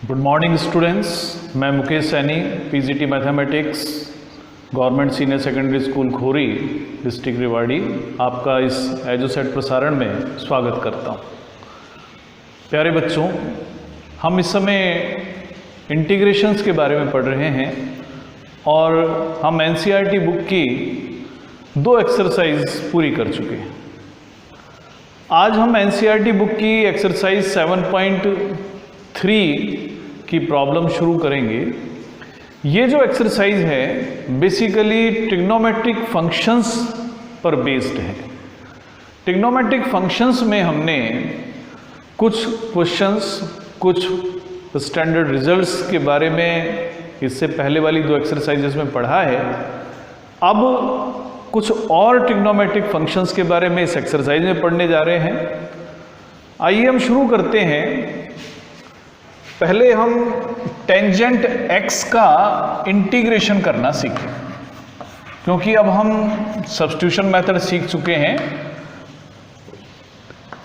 Good morning students, मैं Mukesh Saini, PGT mathematics, government senior secondary school Khori, district Rewari, आपका इस Edusat प्रसारण में स्वागत करता हूँ। प्यारे बच्चों, हम इस समय इंटीग्रेशंस के बारे में पढ़ रहे हैं और हम एनसीईआरटी बुक की 2 एक्सरसाइज पूरी कर चुके हैं। आज हम एनसीईआरटी बुक की एक्सरसाइज 7.3 की प्रॉब्लम शुरू करेंगे। ये जो एक्सरसाइज है बेसिकली ट्रिग्नोमेट्रिक फंक्शंस पर बेस्ड है। ट्रिग्नोमेट्रिक फंक्शंस में हमने कुछ क्वेश्चंस, कुछ स्टैंडर्ड रिजल्ट्स के बारे में इससे पहले वाली 2 एक्सरसाइजेस में पढ़ा है। अब कुछ और ट्रिग्नोमेट्रिक फंक्शंस के बारे में इस एक्सरसाइज में पढ़ने जा रहे हैं। आइए हम शुरू करते हैं। पहले हम टेंजेंट x का इंटीग्रेशन करना सीखें, क्योंकि अब हम सब्स्टिट्यूशन मेथड सीख चुके हैं।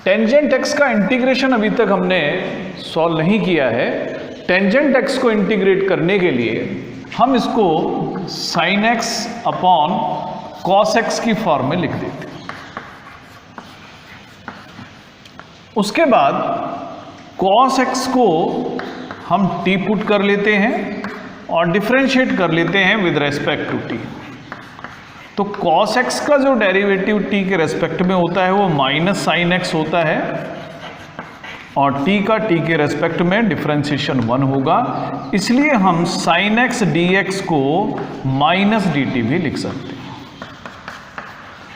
टेंजेंट x का इंटीग्रेशन अभी तक हमने सॉल्व नहीं किया है। टेंजेंट x को इंटीग्रेट करने के लिए हम इसको sin x upon cos x की फॉर्म में लिख देते हैं। उसके बाद cos x को हम t पुट कर लेते हैं और डिफरेंशिएट कर लेते हैं विद रेस्पेक्ट टू t। तो cos x का जो डेरिवेटिव t के रेस्पेक्ट में होता है वो माइनस sin x होता है और t का t के रेस्पेक्ट में डिफरेंशिएशन 1 होगा। इसलिए हम sin x dx को माइनस dt भी लिख सकते हैं।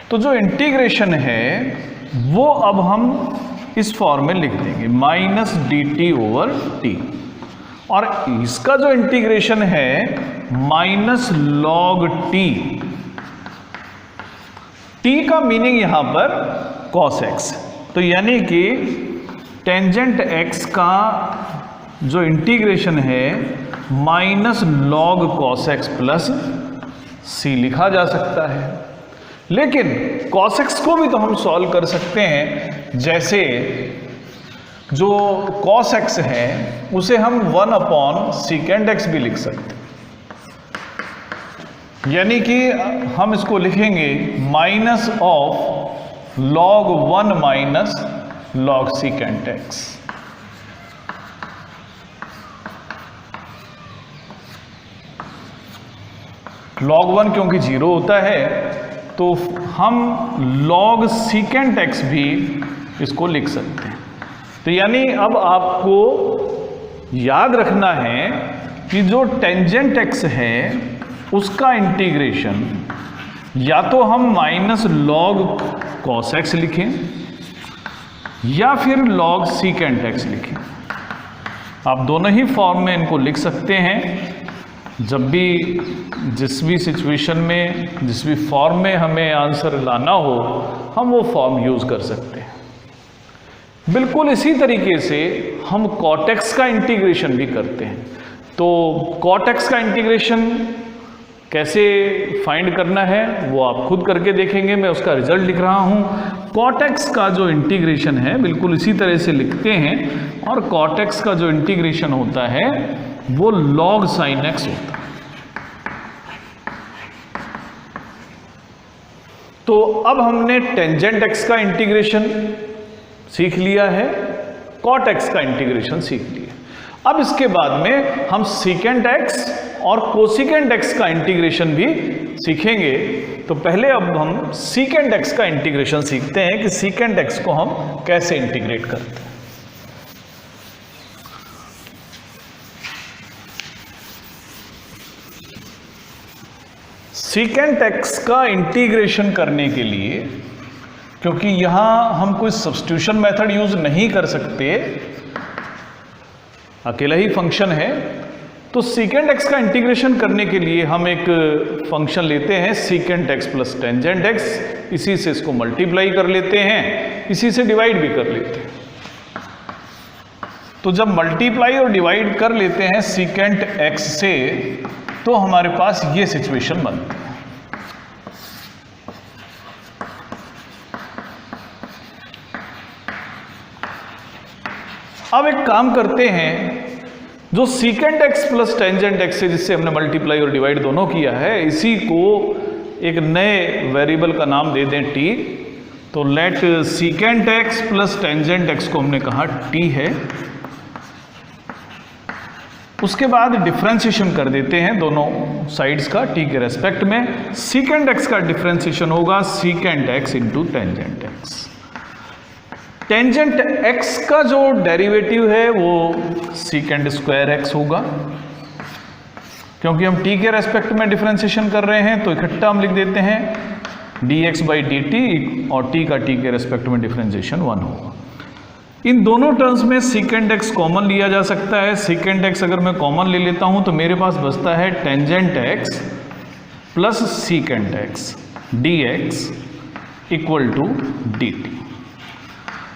तो जो इंटीग्रेशन है वो अब हम इस फॉर्म में लिख देंगे, माइनस dt ओवर t। और इसका जो इंटीग्रेशन है माइनस लॉग t। t का मीनिंग यहां पर cos x। तो यानी कि टेंजेंट x का जो इंटीग्रेशन है minus log cos x plus c लिखा जा सकता है। लेकिन cos x को भी तो हम सॉल्व कर सकते हैं। जैसे जो cos x है उसे हम 1 अपॉन सेकेंड x भी लिख सकते हैं। यानी कि हम इसको लिखेंगे minus of log 1 minus log second x। log 1 क्योंकि 0 होता है तो हम log सेकेंड x भी इसको लिख सकते हैं। तो यानी अब आपको याद रखना है कि जो टेंजेंट x है उसका इंटीग्रेशन या तो हम माइनस लॉग cos x लिखें या फिर log सेकेंड x लिखें। आप दोनों ही फॉर्म में इनको लिख सकते हैं। जब भी जिस भी सिचुएशन में, जिस भी फॉर्म में हमें आंसर लाना हो, हम वो फॉर्म यूज कर सकते हैं। बिल्कुल इसी तरीके से हम cot x का इंटीग्रेशन भी करते हैं। तो cot x का इंटीग्रेशन कैसे फाइंड करना है वो आप खुद करके देखेंगे। मैं उसका रिजल्ट लिख रहा हूं। cot x का जो इंटीग्रेशन है बिल्कुल इसी तरह से लिखते हैं और cot x का जो इंटीग्रेशन होता है वो log sin x होता है। तो अब हमने टेंजेंट x का इंटीग्रेशन सीख लिया है, cot x का इंटीग्रेशन सीख लिया। अब इसके बाद में हम सेकेंड x और कोसेकेंड x का इंटीग्रेशन भी सीखेंगे। तो पहले अब हम सेकेंड x का इंटीग्रेशन सीखते हैं कि सेकेंड x को हम कैसे इंटीग्रेट करते हैं। सेकेंड x का इंटीग्रेशन करने के लिए, क्योंकि यहां हम कोई सब्स्टिट्यूशन मेथड यूज नहीं कर सकते, अकेला ही फंक्शन है, तो सेकेंड x का इंटीग्रेशन करने के लिए हम एक फंक्शन लेते हैं second x plus tangent x। इसी से इसको मल्टीप्लाई कर लेते हैं, इसी से डिवाइड भी कर लेते हैं। तो जब मल्टीप्लाई और डिवाइड कर लेते हैं सेकेंड x से तो हमारे पास ये सिचुएशन बनती है। अब एक काम करते हैं जो secant x plus tangent x है, जिससे हमने मल्टीप्लाई और डिवाइड दोनों किया है, इसी को एक नए वेरिएबल का नाम दे दें टी। तो let secant x plus tangent x को हमने कहा टी है। उसके बाद डिफरेंशिएशन कर देते हैं दोनों साइड्स का टी के रेस्पेक्ट में। सीकेंट एक्स का डिफरेंशिएशन होगा secant x into tangent x. Tangent x का जो डेरिवेटिव है वो सीकेंट स्क्वायर एक्स होगा, क्योंकि हम t के रेस्पेक्ट में डिफरेंशिएशन कर रहे हैं तो इकट्ठा हम लिख देते हैं dx बाई डी टी, और t का t के रेस्पेक्ट में डिफरेंशिएशन 1 होगा। इन दोनों टर्म्स में सीकेंट एक्स कॉमन लिया जा सकता है। सीकेंट एक्स अगर मैं कॉमन ले लेता हूं तो मेरे पास बचता है tangent x plus secant x dx equal to dt।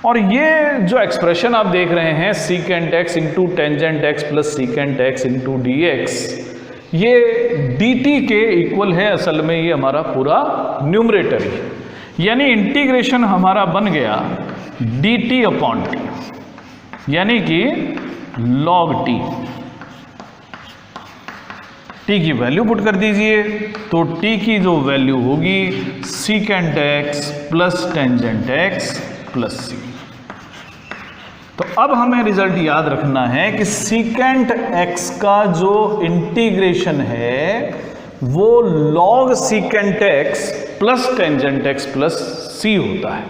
और ये जो एक्सप्रेशन आप देख रहे हैं secant x into tangent x plus secant x into d x, ये dt के इक्वल है। असल में ये हमारा पूरा न्यूमरेटर है, यानी इंटीग्रेशन हमारा बन गया dt अपॉन टी, यानी कि log t। t की वैल्यू पुट कर दीजिए तो t की जो वैल्यू होगी secant x plus tangent x plus c. तो अब हमें रिजल्ट याद रखना है कि सीकेंट एक्स का जो इंटीग्रेशन है वो log secant x plus tangent x plus c होता है।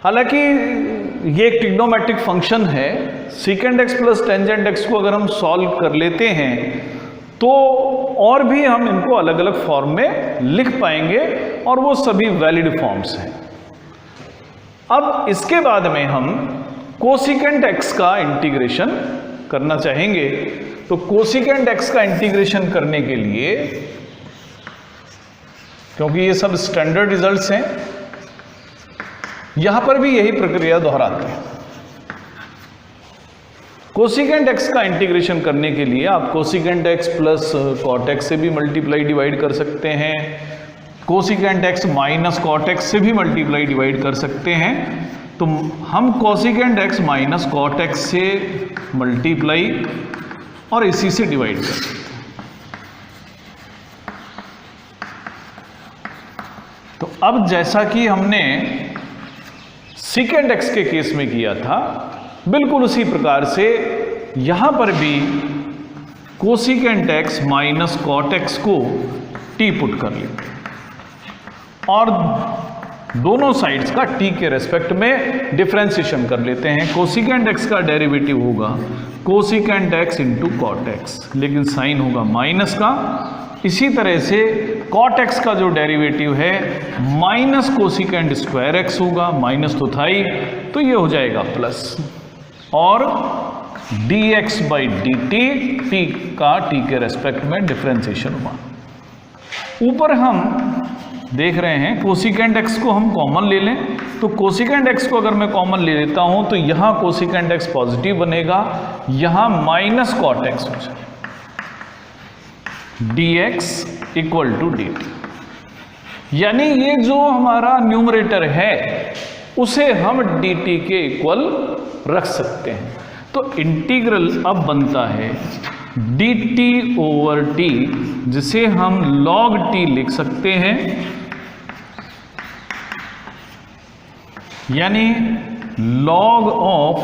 हालांकि ये एक ट्रिग्नोमेट्रिक फंक्शन है, secant x plus tangent x को अगर हम सॉल्व कर लेते हैं तो और भी हम इनको अलग अलग फॉर्म में लिख पाएंगे, और वो सभी वैलिड फॉर्म्स हैं। अब इसके बाद में हम कोसिकेंट एक्स का इंटीग्रेशन करना चाहेंगे। तो कोसिकेंट एक्स का इंटीग्रेशन करने के लिए, क्योंकि ये सब स्टैंडर्ड रिजल्ट्स हैं, यहां पर भी यही प्रक्रिया दोहराते हैं। कोसिकेंट एक्स का इंटीग्रेशन करने के लिए आप cosecant x plus cot x से भी मल्टीप्लाई डिवाइड कर सकते हैं, cosecant x minus cot x से भी मल्टीप्लाई डिवाइड कर सकते हैं। तो हम cosecant x minus cot x से मल्टीप्लाई और इसी से डिवाइड कर सकते हैं। तो अब जैसा कि हमने सीकेंट एक्स के केस में किया था, बिल्कुल उसी प्रकार से यहां पर भी cosecant x minus cot x को टी पुट कर लेते हैं और दोनों साइड्स का t के रेस्पेक्ट में डिफरेंशिएशन कर लेते हैं। कोसिकेंट एक्स का डेरिवेटिव होगा cosecant x into cot x, लेकिन साइन होगा माइनस का। इसी तरह से कॉट एक्स का जो डेरिवेटिव है माइनस कोसिकेंट स्क्वायर एक्स होगा, माइनस तो था ही, तो ये हो जाएगा प्लस, और dx बाई डी टी का t के रेस्पेक्ट में डिफरेंशिएशन हुआ। ऊपर हम देख रहे हैं कोसिकेंट एक्स को हम कॉमन ले लें, तो कोसिकेंट एक्स को अगर मैं कॉमन ले लेता हूं तो यहां कोसिकेंट एक्स पॉजिटिव बनेगा, यहां माइनस कॉट एक्स हो जाएगा, dx इक्वल टू dt। यानी ये जो हमारा न्यूमरेटर है उसे हम dt के इक्वल रख सकते हैं। तो इंटीग्रल अब बनता है dt ओवर t, जिसे हम log t लिख सकते हैं, यानी log of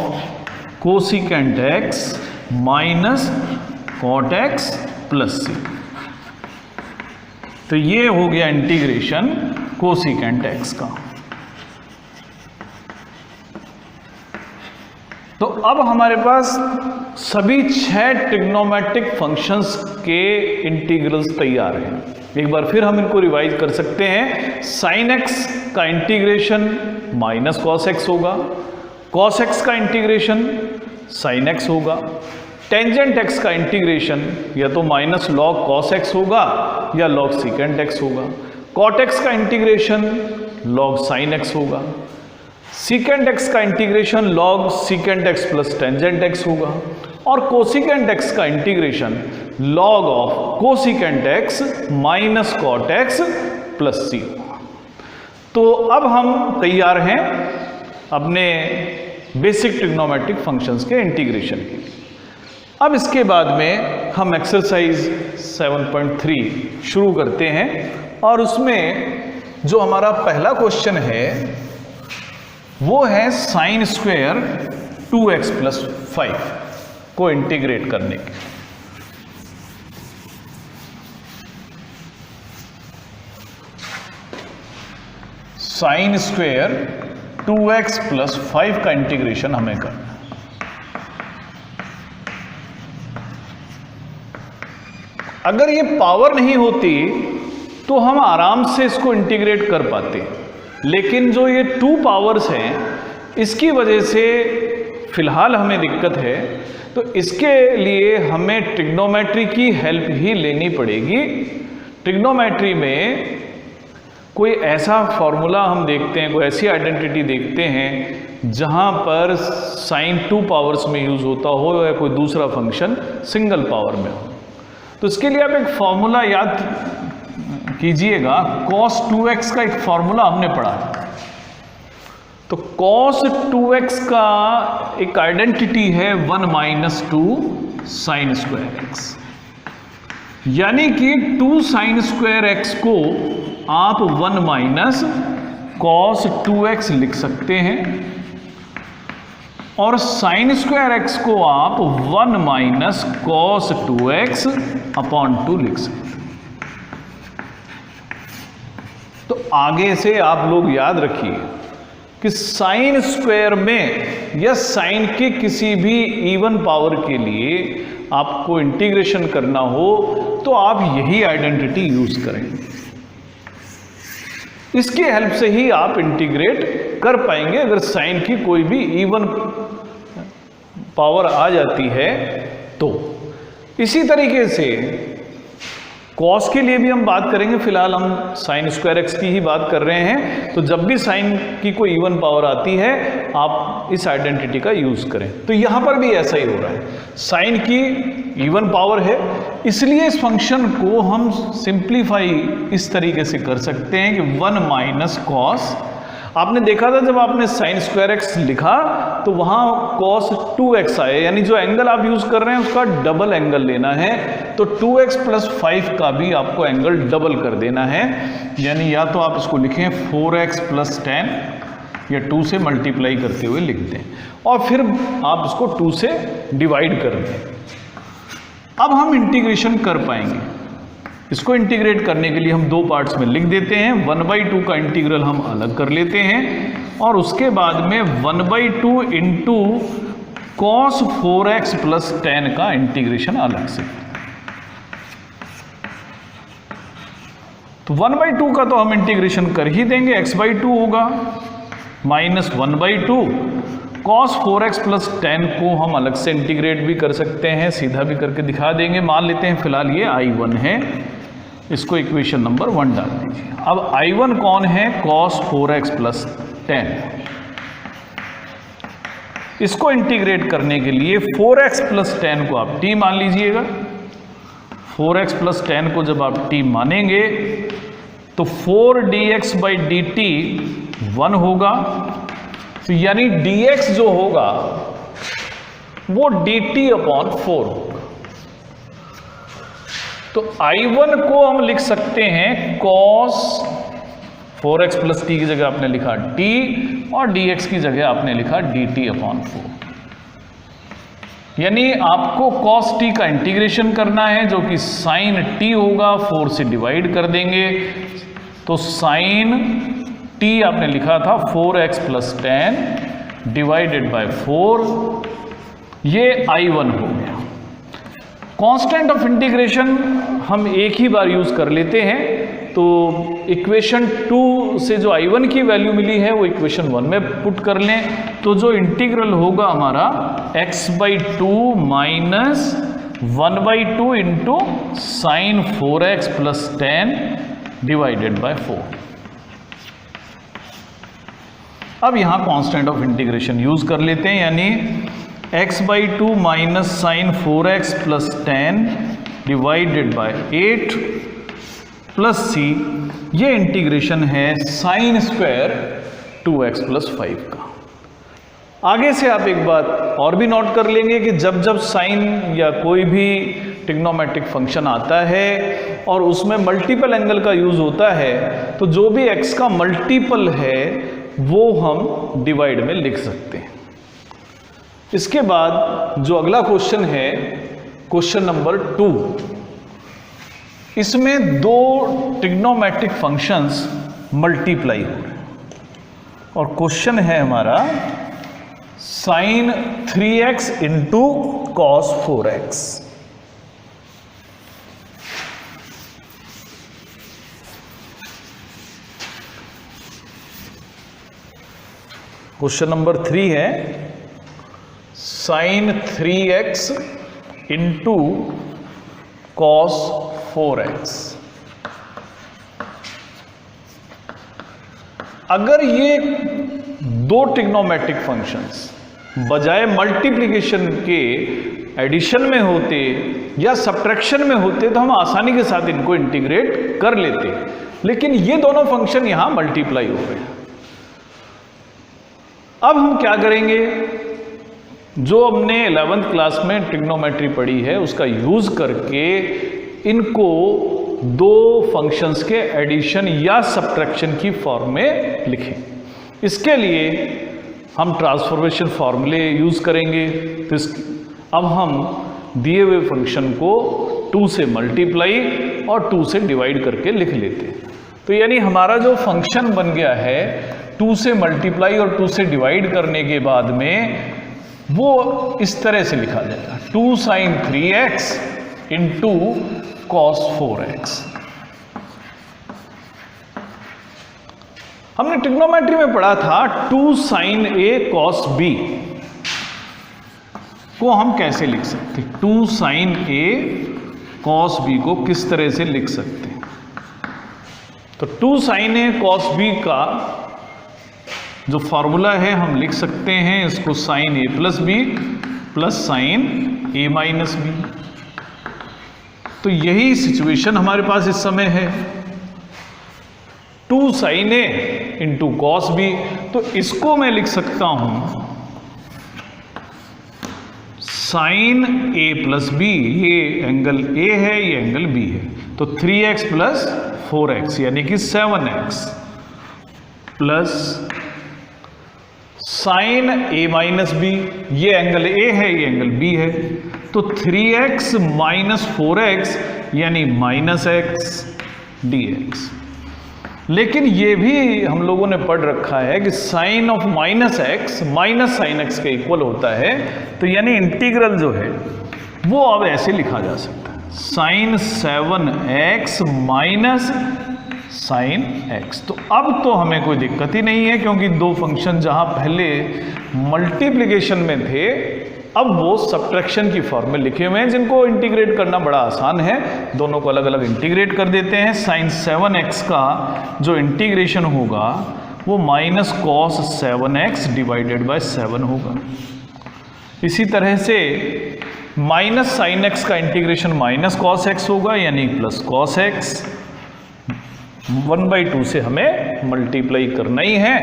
cosecant x minus cot x plus c. तो ये हो गया इंटीग्रेशन कोसिकेंट x का। तो अब हमारे पास सभी 6 ट्रिग्नोमेट्रिक फंक्शंस के इंटीग्रल्स तैयार हैं। एक बार फिर हम इनको रिवाइज कर सकते हैं। साइन एक्स का इंटीग्रेशन माइनस कॉस एक्स होगा, कॉस एक्स का इंटीग्रेशन साइन एक्स होगा, टेंजेंट एक्स का इंटीग्रेशन या तो माइनस लॉग कॉस एक्स होगा या लॉग सीकेंट एक्स होगा, कॉट एक्स का इंटीग्रेशन लॉग साइन एक्स होगा, सीकेंट एक्स का integration log secant x plus tangent x होगा, और कोसिकेंट एक्स का integration log of cosecant x minus cot x plus c होगा। तो अब हम तैयार हैं अपने बेसिक ट्रिग्नोमेट्रिक फंक्शंस के इंटीग्रेशन के लिए। अब इसके बाद में हम एक्सरसाइज 7.3 शुरू करते हैं और उसमें जो हमारा पहला क्वेश्चन है वो है साइन स्क्वायर 2x प्लस 5 को इंटीग्रेट करने के। साइन स्क्वायर 2x प्लस 5 का इंटीग्रेशन हमें करना है। अगर ये पावर नहीं होती तो हम आराम से इसको इंटीग्रेट कर पाते, लेकिन जो ये 2 पावर्स हैं इसकी वजह से फिलहाल हमें दिक्कत है, तो इसके लिए हमें ट्रिग्नोमेट्री की हेल्प ही लेनी पड़ेगी। ट्रिग्नोमेट्री में कोई ऐसा फॉर्मूला हम देखते हैं, कोई ऐसी आइडेंटिटी देखते हैं जहां पर साइन 2 पावर्स में यूज होता हो या कोई दूसरा फंक्शन सिंगल पावर में हो। तो इसके लिए आप एक फॉर्मूला याद कीजिएगा, cos 2x का एक फॉर्मूला हमने पढ़ा। तो cos 2x का एक आइडेंटिटी है 1 माइनस 2 साइन स्क्वायर एक्स, यानी कि 2 साइन स्क्वायर एक्स को आप 1 माइनस cos 2x लिख सकते हैं और साइन स्क्वायर एक्स को आप 1 माइनस cos 2x अपॉन 2 लिख सकते हैं। तो आगे से आप लोग याद रखिए कि साइन स्क्वायर में या साइन के किसी भी इवन पावर के लिए आपको इंटीग्रेशन करना हो तो आप यही आइडेंटिटी यूज करेंगे। इसके हेल्प से ही आप इंटीग्रेट कर पाएंगे। अगर साइन की कोई भी इवन पावर आ जाती है तो इसी तरीके से कॉस के लिए भी हम बात करेंगे। फिलहाल हम साइन स्क्वायर एक्स की ही बात कर रहे हैं, तो जब भी साइन की कोई इवन पावर आती है आप इस आइडेंटिटी का यूज करें। तो यहां पर भी ऐसा ही हो रहा है, साइन की इवन पावर है, इसलिए इस फंक्शन को हम सिंप्लीफाई इस तरीके से कर सकते हैं कि 1 माइनस कॉस। आपने देखा था जब आपने साइन स्क्वायर एक्स लिखा तो वहां cos 2x आए, यानी जो एंगल आप यूज कर रहे हैं उसका डबल एंगल लेना है। तो 2x प्लस 5 का भी आपको एंगल डबल कर देना है, यानी या तो आप इसको लिखें 4x प्लस 10 या 2 से मल्टीप्लाई करते हुए लिख दें और फिर आप इसको 2 से डिवाइड कर दें। अब हम इंटीग्रेशन कर पाएंगे। इसको इंटीग्रेट करने के लिए हम 2 पार्ट्स में लिख देते हैं। 1/2 का इंटीग्रल हम अलग कर लेते हैं और उसके बाद में 1/2 इंटू कॉस 4x प्लस 10 का इंटीग्रेशन अलग से। तो 1/2 का तो हम इंटीग्रेशन कर ही देंगे, x/2 होगा माइनस 1/2 cos 4x प्लस 10 को हम अलग से इंटीग्रेट भी कर सकते हैं, सीधा भी करके दिखा देंगे। मान लेते हैं फिलहाल ये I1 है, इसको इक्वेशन नंबर 1 डाल दीजिए। अब I1 कौन है? cos 4x plus 10। इसको इंटीग्रेट करने के लिए 4x प्लस 10 को आप t मान लीजिएगा। 4x प्लस 10 को जब आप t मानेंगे तो 4 dx बाई dt 1 होगा, तो यानी dx जो होगा वो dt अपॉन 4 होगा। तो I1 को हम लिख सकते हैं cos 4x प्लस t की जगह आपने लिखा t और dx की जगह आपने लिखा dt अपॉन 4, यानी आपको cos t का इंटीग्रेशन करना है जो कि sin t होगा। 4 से डिवाइड कर देंगे तो sin t आपने लिखा था 4x प्लस 10 डिवाइडेड बाय 4, ये I1 हो गया। कांस्टेंट ऑफ इंटीग्रेशन हम एक ही बार यूज कर लेते हैं, तो इक्वेशन 2 से जो I1 की वैल्यू मिली है वो इक्वेशन 1 में पुट कर लें, तो जो इंटीग्रल होगा हमारा x/2 minus 1/2 into sine 4x plus 10 divided bye 4। अब यहां कांस्टेंट ऑफ इंटीग्रेशन यूज कर लेते हैं, यानी x/2 minus sine 4x plus 10 divided by 8 plus c, ये इंटीग्रेशन है साइन स्क्वायर 2x प्लस 5 का। आगे से आप एक बात और भी नोट कर लेंगे कि जब जब साइन या कोई भी ट्रिग्नोमेट्रिक फंक्शन आता है और उसमें मल्टीपल एंगल का यूज होता है तो जो भी x का मल्टीपल है वो हम डिवाइड में लिख सकते हैं। इसके बाद जो अगला क्वेश्चन है, क्वेश्चन नंबर 2, इसमें दो ट्रिग्नोमेट्रिक फंक्शंस मल्टीप्लाई हो रहे हैं और क्वेश्चन है हमारा sine 3x into cos 4x। Question number 3 है sign 3x into cos 4x। अगर ये दो ट्रिग्नोमेट्रिक फंक्शंस बजाय मल्टीप्लिकेशन के एडिशन में होते या सब्ट्रैक्शन में होते तो हम आसानी के साथ इनको इंटीग्रेट कर लेते, लेकिन ये दोनों फंक्शन यहां मल्टीप्लाई हो रहे हैं। अब हम क्या करेंगे, जो हमने 11th क्लास में ट्रिग्नोमेट्री पढ़ी है उसका यूज करके इनको दो फंक्शंस के एडिशन या सब्ट्रैक्शन की फॉर्म में लिखें। इसके लिए हम ट्रांसफॉर्मेशन फॉर्मूले यूज करेंगे। तो अब हम दिए हुए फंक्शन को 2 से मल्टीप्लाई और 2 से डिवाइड करके लिख लेते हैं। तो यानी हमारा जो फंक्शन बन गया है 2 से मल्टीप्लाई और 2 से डिवाइड करने के बाद में वो इस तरह से लिखा जाएगा 2 sign 3x into cos 4x। हमने ट्रिग्नोमेट्री में पढ़ा था 2 साइन a कॉस b को हम कैसे लिख सकते हैं। 2 साइन a कॉस b को किस तरह से लिख सकते हैं। तो 2 साइन a कॉस b का जो फॉर्मूला है हम लिख सकते हैं इसको sine a plus b plus sine a minus b। तो यही सिचुएशन हमारे पास इस समय है 2 sine a into cos b। तो इसको मैं लिख सकता हूं साइन a प्लस b, ये एंगल a है ये एंगल b है, तो 3x प्लस 4x यानी कि 7x plus sine a minus b, ये एंगल a है ये एंगल b है, तो 3x माइनस 4x यानी माइनस x dx। लेकिन ये भी हम लोगों ने पढ़ रखा है कि sine of minus x minus sine x के इक्वल होता है, तो यानी इंटीग्रल जो है वो अब ऐसे लिखा जा सकता है sign 7x minus sign x। तो अब तो हमें कोई दिक्कत ही नहीं है क्योंकि दो फंक्शन जहां पहले मल्टीप्लिकेशन में थे अब वो सब्ट्रैक्शन की फॉर्म में लिखे हुए हैं, जिनको इंटीग्रेट करना बड़ा आसान है। दोनों को अलग अलग इंटीग्रेट कर देते हैं। साइन 7x का जो इंटीग्रेशन होगा वो minus cos 7x divided by 7 होगा। इसी तरह से माइनस साइन x का इंटीग्रेशन माइनस कॉस x होगा यानी प्लस कॉस x। 1/2 से हमें मल्टीप्लाई करना ही है,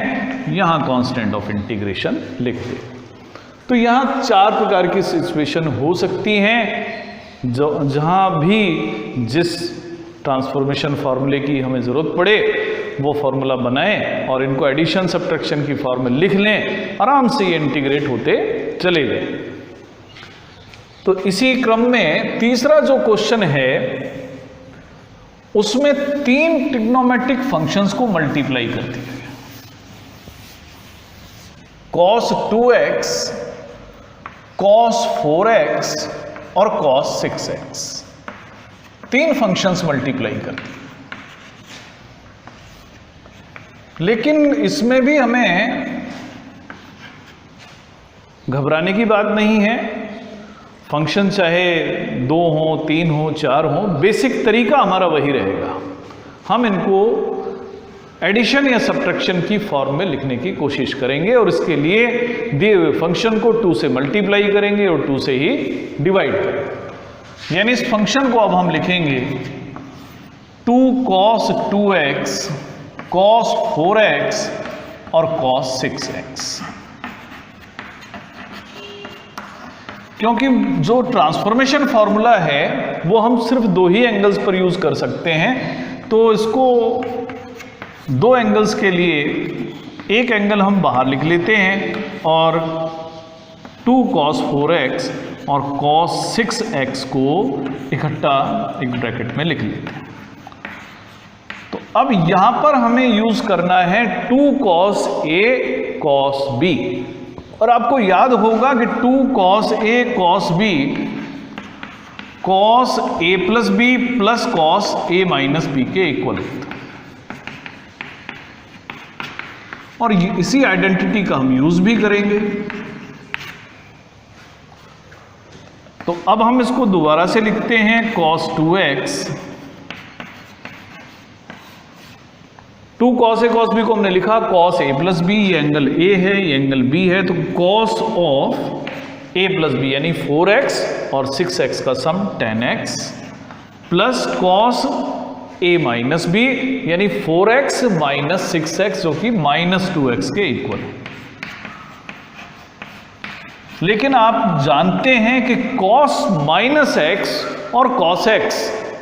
यहाँ कांस्टेंट ऑफ इंटीग्रेशन लिख दे। तो यहाँ 4 प्रकार की सिचुएशन हो सकती हैं जो जहाँ भी जिस ट्रांसफॉर्मेशन फार्मूले की हमें ज़रूरत पड़े वो फार्मूला बनाएं और इनको एडिशन सब्ट्रैक्शन की फॉर्म में लिख लें, आराम से ये इंटीग्रेट होते चले जाए। तो इसी क्रम में तीसरा जो क्वेश्चन है उसमें 3 ट्रिग्नोमेट्रिक फंक्शंस को मल्टीप्लाई कर दिया गया। cos 2x, cos 4x और cos 6x, 3 फंक्शंस मल्टीप्लाई कर दिए। लेकिन इसमें भी हमें घबराने की बात नहीं है। फंक्शन चाहे 2 हो 3 हो 4 हो, बेसिक तरीका हमारा वही रहेगा। हम इनको एडिशन या सब्ट्रैक्शन की फॉर्म में लिखने की कोशिश करेंगे और इसके लिए दिए हुए फंक्शन को 2 से मल्टीप्लाई करेंगे और 2 से ही डिवाइड करेंगे। यानी इस फंक्शन को अब हम लिखेंगे 2 cos 2x, cos 4x और cos 6x। क्योंकि जो ट्रांसफॉर्मेशन फॉर्मूला है वो हम सिर्फ 2 ही एंगल्स पर यूज कर सकते हैं, तो इसको 2 एंगल्स के लिए एक एंगल हम बाहर लिख लेते हैं और 2 cos 4x और cos 6x को इकट्ठा एक ब्रैकेट में लिख लेते हैं। तो अब यहां पर हमें यूज करना है 2 cos a cos b, और आपको याद होगा कि 2 cos a cos b cos a plus b plus cos a minus b के इक्वल होता है, और इसी आइडेंटिटी का हम यूज भी करेंगे। तो अब हम इसको दोबारा से लिखते हैं cos 2x, 2 cos a cos b को हमने लिखा cos a प्लस b, ये एंगल a है, ये एंगल b है, तो cos of a plus b यानी 4x और 6x का सम 10x plus cos a minus b यानी 4x माइनस 6x जो कि माइनस 2x के इक्वल है। लेकिन आप जानते हैं कि cos माइनस x और cos x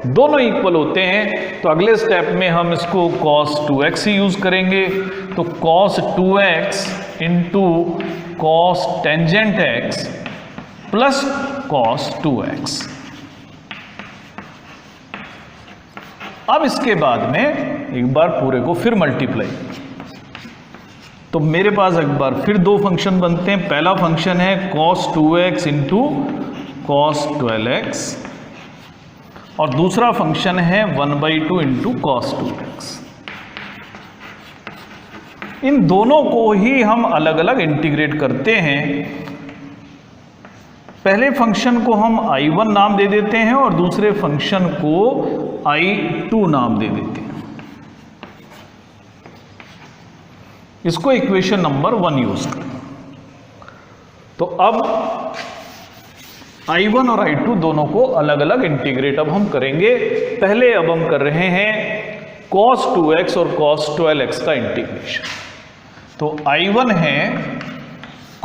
दोनों इक्वल होते हैं, तो अगले स्टेप में हम इसको cos 2x ही यूज करेंगे। तो cos 2x into cos tangent x plus cos 2x। अब इसके बाद में एक बार पूरे को फिर मल्टीप्लाई, तो मेरे पास एक बार फिर 2 फंक्शन बनते हैं। पहला फंक्शन है cos 2x into cos 12x और दूसरा फंक्शन है 1/2 इंटू cos 2x। इन दोनों को ही हम अलग अलग इंटीग्रेट करते हैं। पहले फंक्शन को हम I1 नाम दे देते हैं और दूसरे फंक्शन को I2 नाम दे देते हैं। इसको इक्वेशन नंबर 1 यूज करें। तो अब I1 और I2 दोनों को अलग अलग इंटीग्रेट अब हम करेंगे। पहले अब हम कर रहे हैं cos 2x और cos 12x का इंटीग्रेशन। तो I1 है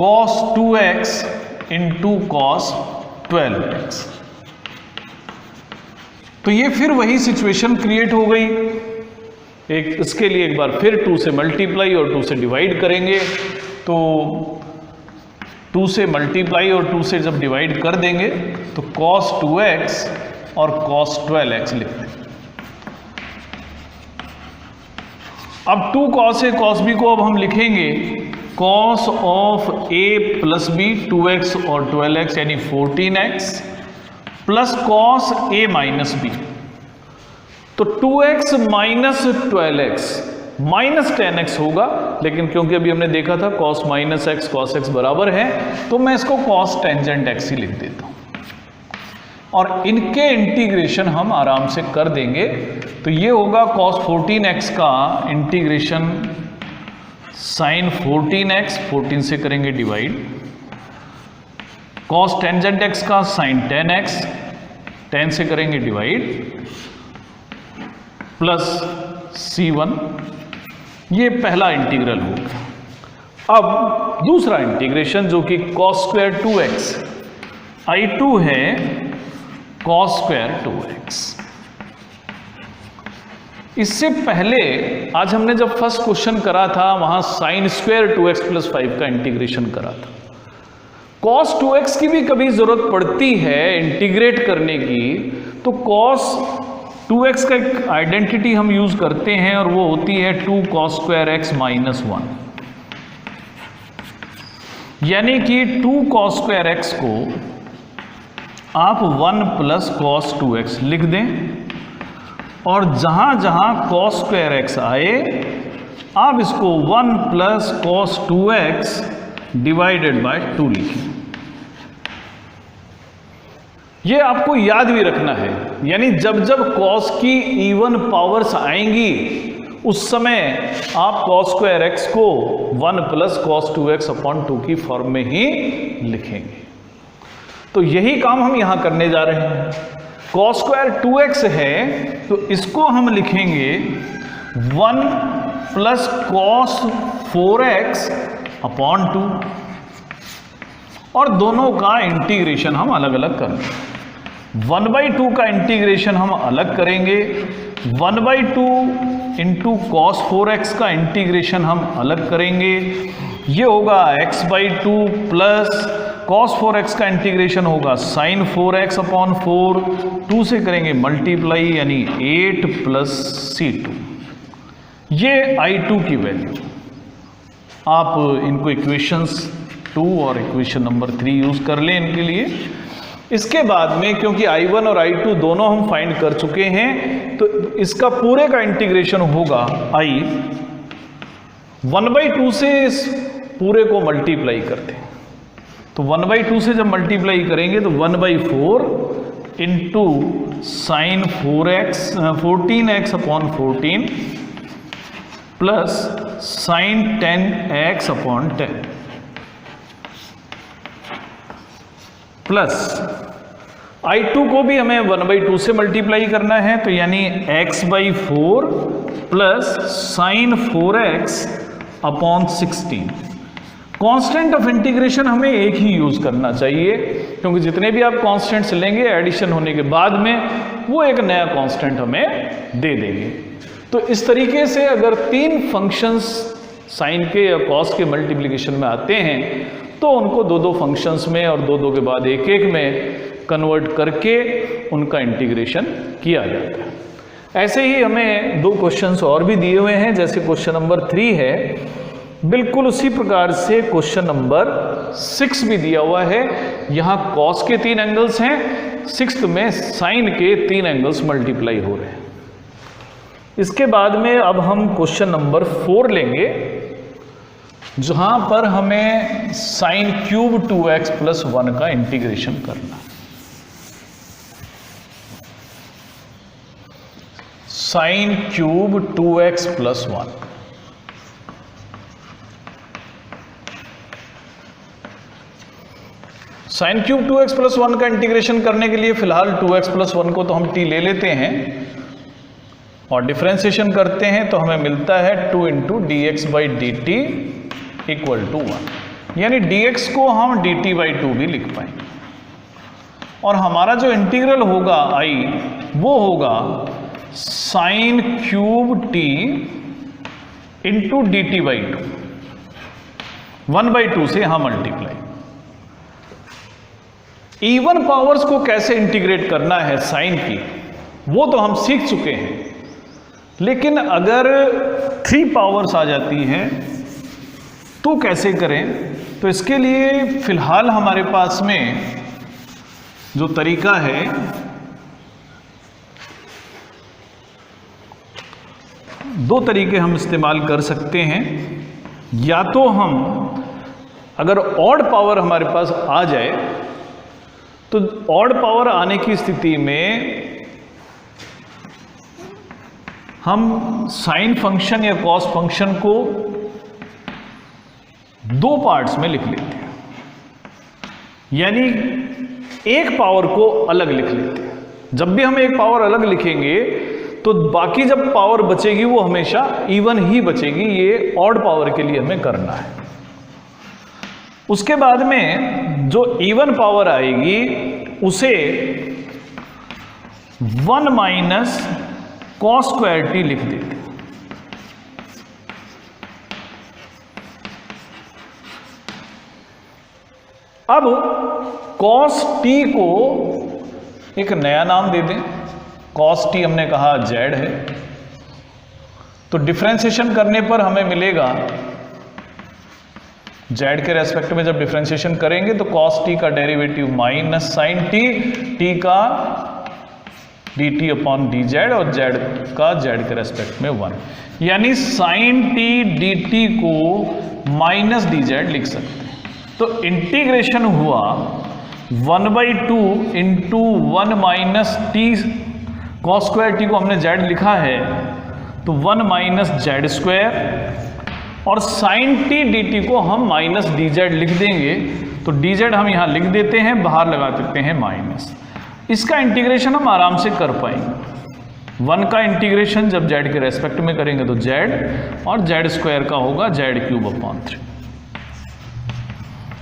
cos 2x into cos 12x। तो ये फिर वही सिचुएशन क्रिएट हो गई। एक इसके लिए एक बार फिर 2 से मल्टीप्लाई और 2 से डिवाइड करेंगे। तो 2 से मल्टीप्लाई और 2 से जब डिवाइड कर देंगे तो cos 2x और cos 12x लिखते हैं। अब 2 cos a cos b को अब हम लिखेंगे cos of a plus b 2x और 12x यानी 14x plus cos a minus b। तो 2x minus 12x minus 10x होगा, लेकिन क्योंकि अभी हमने देखा था cos minus x cos x बराबर है, तो मैं इसको cos टेंजेंट x ही लिख देता हूं और इनके इंटीग्रेशन हम आराम से कर देंगे। तो ये होगा cos 14x का इंटीग्रेशन sin 14x, 14 से करेंगे डिवाइड, cos टेंजेंट x का sin 10x, 10 से करेंगे डिवाइड, प्लस C1। ये पहला इंटीग्रल होगा। अब दूसरा इंटीग्रेशन जो कि cos स्क्वायर 2x, I2 है cos स्क्वायर 2x। इससे पहले आज हमने जब फर्स्ट क्वेश्चन करा था वहां sin स्क्वायर 2x प्लस 5 का इंटीग्रेशन करा था। cos 2x की भी कभी जरूरत पड़ती है इंटीग्रेट करने की, तो cos 2x का एक आइडेंटिटी हम यूज करते हैं और वो होती है 2 cos स्क्वायर x माइनस 1, यानी कि 2 cos स्क्वायर x को आप 1 प्लस cos 2x लिख दें और जहां जहां cos स्क्वायर x आए आप इसको 1 plus cos 2x divided by 2 लिखें। ये आपको याद भी रखना है, यानी जब जब cos की इवन पावर्स आएंगी उस समय आप cos स्क्वायर x को 1 प्लस cos 2x अपॉन 2 की फॉर्म में ही लिखेंगे। तो यही काम हम यहां करने जा रहे हैं। cos स्क्वायर 2x है तो इसको हम लिखेंगे 1 प्लस cos 4x अपॉन 2, और दोनों का इंटीग्रेशन हम अलग अलग करेंगे। 1/2 का इंटीग्रेशन हम अलग करेंगे, 1/2 इंटू कॉस 4x का इंटीग्रेशन हम अलग करेंगे। ये होगा x/2 प्लस कॉस 4x का इंटीग्रेशन होगा साइन 4x अपॉन 4, 2 से करेंगे मल्टीप्लाई यानी 8 प्लस C2। ये I2 की वैल्यू, आप इनको इक्वेशंस 2 और इक्वेशन नंबर 3 यूज कर लें इनके लिए। इसके बाद में क्योंकि I1 और I2 दोनों हम फाइंड कर चुके हैं, तो इसका पूरे का इंटीग्रेशन होगा I 1/2 से इस पूरे को मल्टीप्लाई करते हैं, तो 1/2 से जब मल्टीप्लाई करेंगे तो 1/4 into sine 14x upon 14 plus sign 10x upon 10 plus I2 को भी हमें 1/2 से मल्टीप्लाई करना है, तो यानी x/4 plus sign 4x upon 16। Constant of integration हमें एक ही यूज करना चाहिए, क्योंकि जितने भी आप कांस्टेंट्स लेंगे एडिशन होने के बाद में वो एक नया कांस्टेंट हमें दे देंगे। तो इस तरीके से अगर 3 फंक्शंस साइन के या कॉस के मल्टीप्लिकेशन में आते हैं तो उनको 2-2 फंक्शंस में और 2-2 के बाद 1-1 में कन्वर्ट करके उनका इंटीग्रेशन किया जाता है। ऐसे ही हमें 2 क्वेश्चंस और भी दिए हुए हैं, जैसे क्वेश्चन नंबर 3 है, बिल्कुल उसी प्रकार से क्वेश्चन नंबर 6 भी दिया हुआ है। यहाँ कॉस के 3 एंगल्स हैं, 6th में साइन के 3 एंगल्स मल्टीप्लाई हो रहे हैं। इसके बाद में अब हम क्वेश्चन नंबर 4 लेंगे, जहां पर हमें साइन क्यूब 2x प्लस 1 का इंटीग्रेशन करना। Sine cube 2x plus 1, sine cube 2x plus 1 का इंटीग्रेशन करने के लिए फिलहाल 2x प्लस 1 को तो हम t ले लेते हैं और डिफरेंशिएशन करते हैं, तो हमें मिलता है 2 इंटू dx/dt इक्वल टू 1, यानी dx को हम dt/2 भी लिख पाएंगे। और हमारा जो इंटीग्रल होगा I वो होगा sine cube t into dt/2, 1/2 से यहां मल्टीप्लाई। इवन पावर्स को कैसे इंटीग्रेट करना है साइन की, वो तो हम सीख चुके हैं, लेकिन अगर 3 पावर्स आ जाती हैं तो कैसे करें। तो इसके लिए फिलहाल हमारे पास में जो तरीका है, दो तरीके हम इस्तेमाल कर सकते हैं। या तो हम अगर ऑड पावर हमारे पास आ जाए, तो ऑड पावर आने की स्थिति में हम साइन फंक्शन या कॉस फंक्शन को 2 पार्ट्स में लिख लेते हैं, यानी एक पावर को अलग लिख लेते हैं। जब भी हम एक पावर अलग लिखेंगे तो बाकी जब पावर बचेगी वो हमेशा इवन ही बचेगी। ये ऑड पावर के लिए हमें करना है। उसके बाद में जो इवन पावर आएगी उसे 1 माइनस कॉस स्क्वायर टी लिख देते हैं। अब कॉस टी को एक नया नाम दे दें। कॉस टी हमने कहा z है, तो डिफरेंशिएशन करने पर हमें मिलेगा z के रेस्पेक्ट में जब डिफरेंशिएशन करेंगे तो कॉस टी का derivative minus sine t, t का dt अपॉन dz और z का z के रेस्पेक्ट में 1, यानी साइन टी dt को माइनस dz लिख सकते हैं। तो इंटीग्रेशन हुआ 1/2 into 1 minus t, cos square t को हमने z लिखा है तो 1 माइनस जेड स्क्वायर, और साइन टी dt को हम माइनस dz लिख देंगे। तो dz हम यहाँ लिख देते हैं, बाहर लगा देते हैं माइनस। इसका इंटीग्रेशन हम आराम से कर पाएंगे। 1 का इंटीग्रेशन जब z के रेस्पेक्ट में करेंगे तो z, और z स्क्वायर का होगा z³ अपॉन 3।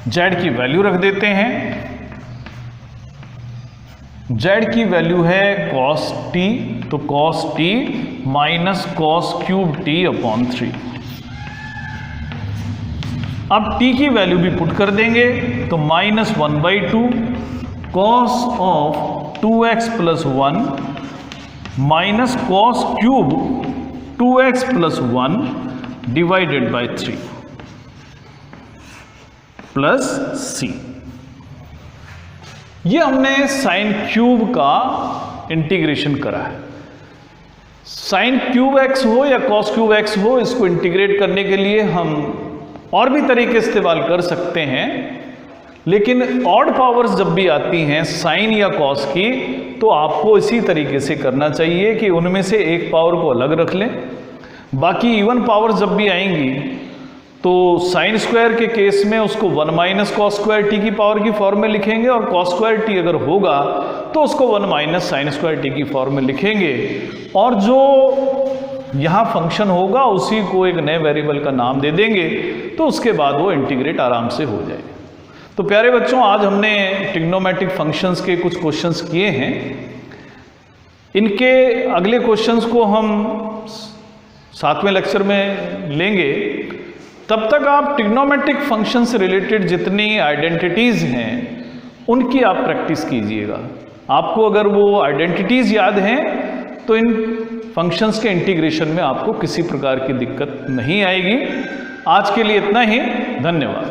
z की वैल्यू रख देते हैं। z की वैल्यू है cos t, तो cos t minus cos cube t upon 3। अब t की वैल्यू भी पुट कर देंगे, तो -1/2 cos of 2x plus 1 minus cos cube 2x plus 1 divided by 3 plus c। ये हमने साइन क्यूब का इंटीग्रेशन करा है। साइन क्यूब x हो या cos क्यूब x हो, इसको इंटीग्रेट करने के लिए हम और भी तरीके इस्तेमाल कर सकते हैं, लेकिन ऑड पावर्स जब भी आती हैं साइन या कॉस की, तो आपको इसी तरीके से करना चाहिए कि उनमें से एक पावर को अलग रख लें। बाकी इवन पावर्स जब भी आएंगी तो साइन स्क्वायर के केस में उसको 1 माइनस कॉस स्क्वायर टी की पावर की फॉर्म में लिखेंगे, और कॉस स्क्वायर टी अगर होगा तो उसको 1 माइनस साइन स्क्वायर टी की फॉर्म में लिखेंगे, और जो यहाँ फंक्शन होगा उसी को एक नए वेरिएबल का नाम दे देंगे, तो उसके बाद वो इंटीग्रेट आराम से हो जाएगा। तो प्यारे बच्चों, आज हमने ट्रिग्नोमेट्रिक फंक्शंस के कुछ क्वेश्चंस किए हैं। इनके अगले क्वेश्चंस को हम 7वें लेक्चर में लेंगे। तब तक आप ट्रिग्नोमेट्रिक फंक्शन से रिलेटेड जितनी आइडेंटिटीज़ हैं उनकी आप प्रैक्टिस कीजिएगा। आपको अगर वो आइडेंटिटीज़ याद हैं तो इन फंक्शंस के इंटीग्रेशन में आपको किसी प्रकार की दिक्कत नहीं आएगी। आज के लिए इतना ही, धन्यवाद।